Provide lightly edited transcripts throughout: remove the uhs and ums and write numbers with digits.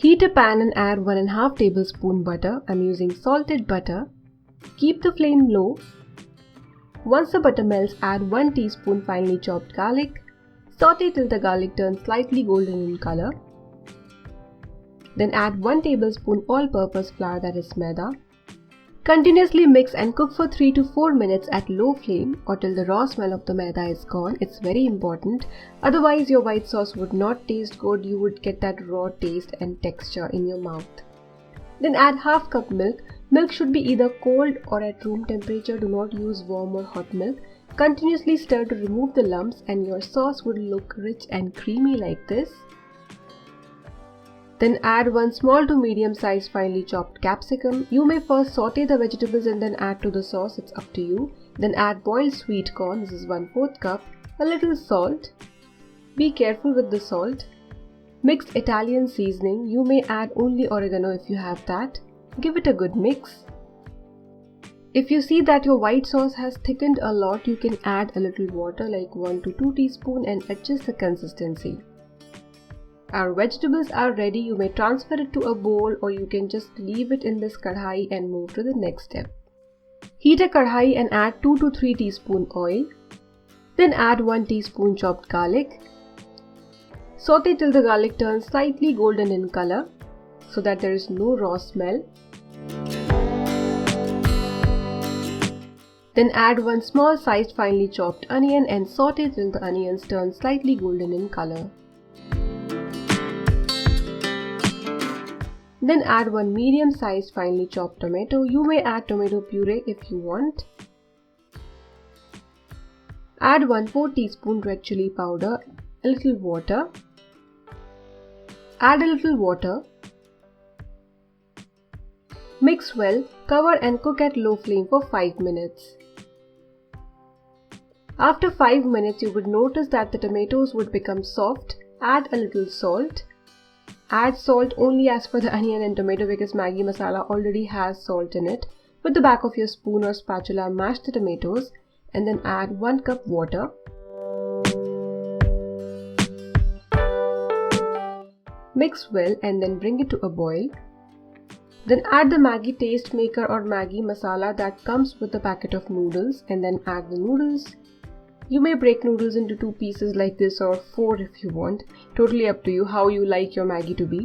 Heat a pan and add 1.5 tablespoon butter. I'm using salted butter. Keep the flame low. Once the butter melts, add 1 teaspoon finely chopped garlic. Saute till the garlic turns slightly golden in color. Then add 1 tablespoon all-purpose flour, that is Maida. Continuously mix and cook for 3 to 4 minutes at low flame or till the raw smell of the Maida is gone. It's very important. Otherwise your white sauce would not taste good. You would get that raw taste and texture in your mouth. Then add half cup milk. Milk should be either cold or at room temperature. Do not use warm or hot milk. Continuously stir to remove the lumps and your sauce would look rich and creamy like this. Then add 1 small to medium sized finely chopped capsicum. You may first saute the vegetables and then add to the sauce, it's up to you. Then add boiled sweet corn, this is 1/4 cup, a little salt. Be careful with the salt. Mixed Italian seasoning, you may add only oregano if you have that. Give it a good mix. If you see that your white sauce has thickened a lot, you can add a little water like 1 to 2 teaspoons and adjust the consistency. Our vegetables are ready. You may transfer it to a bowl or you can just leave it in this kadhai and move to the next step. Heat a kadhai and add 2 to 3 teaspoons oil. Then add 1 teaspoon chopped garlic. Saute till the garlic turns slightly golden in color so that there is no raw smell. Then add 1 small sized finely chopped onion and saute till the onions turn slightly golden in color. Then add 1 medium sized finely chopped tomato. You may add tomato puree if you want. Add 1/4 teaspoon red chilli powder, a little water. Add a little water. Mix well, cover and cook at low flame for 5 minutes. After 5 minutes, you would notice that the tomatoes would become soft. Add a little salt. Add salt only as per the onion and tomato because Maggi masala already has salt in it. With the back of your spoon or spatula, mash the tomatoes and then add 1 cup water. Mix well and then bring it to a boil. Then add the Maggi taste maker or Maggi masala that comes with the packet of noodles and then add the noodles. You may break noodles into 2 pieces like this or 4 if you want. Totally up to you how you like your Maggi to be.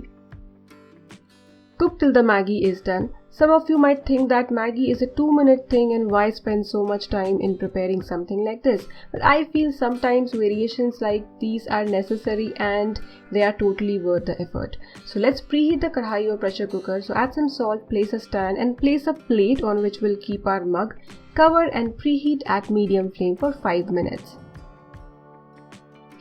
Cook till the Maggi is done. Some of you might think that Maggi is a 2-minute thing and why spend so much time in preparing something like this. But I feel sometimes variations like these are necessary and they are totally worth the effort. So let's preheat the kadhai or pressure cooker. So add some salt, place a stand and place a plate on which we'll keep our mug. Cover and preheat at medium flame for 5 minutes.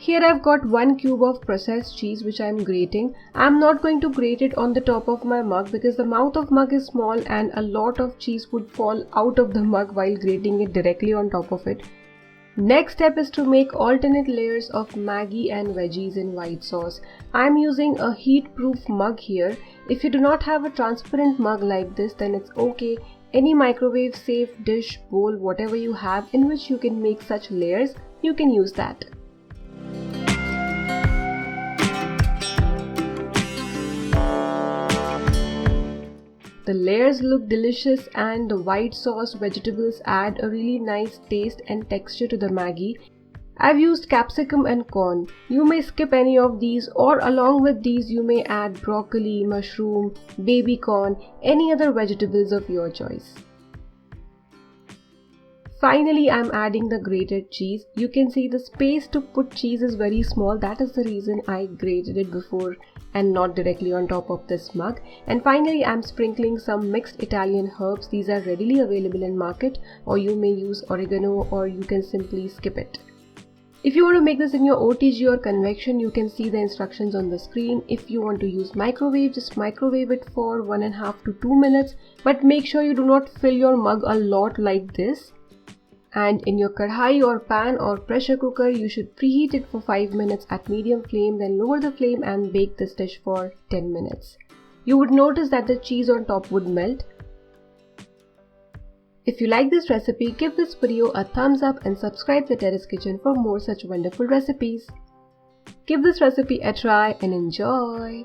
Here I've got 1 cube of processed cheese which I'm grating. I'm not going to grate it on the top of my mug because the mouth of mug is small and a lot of cheese would fall out of the mug while grating it directly on top of it. Next step is to make alternate layers of Maggi and veggies in white sauce. I'm using a heat-proof mug here. If you do not have a transparent mug like this, then it's okay. Any microwave safe dish, bowl, whatever you have in which you can make such layers, you can use that. The layers look delicious and the white sauce vegetables add a really nice taste and texture to the Maggi. I've used capsicum and corn. You may skip any of these or along with these you may add broccoli, mushroom, baby corn, any other vegetables of your choice. Finally, I'm adding the grated cheese. You can see the space to put cheese is very small. That is the reason I grated it before and not directly on top of this mug. And finally, I'm sprinkling some mixed Italian herbs. These are readily available in market, or you may use oregano, or you can simply skip it. If you want to make this in your OTG or convection, you can see the instructions on the screen. If you want to use microwave, just microwave it for 1.5 to 2 minutes. But make sure you do not fill your mug a lot like this. And in your kadhai or pan or pressure cooker, you should preheat it for 5 minutes at medium flame, then lower the flame and bake this dish for 10 minutes. You would notice that the cheese on top would melt. If you like this recipe, give this video a thumbs up and subscribe to Terrace Kitchen for more such wonderful recipes. Give this recipe a try and enjoy!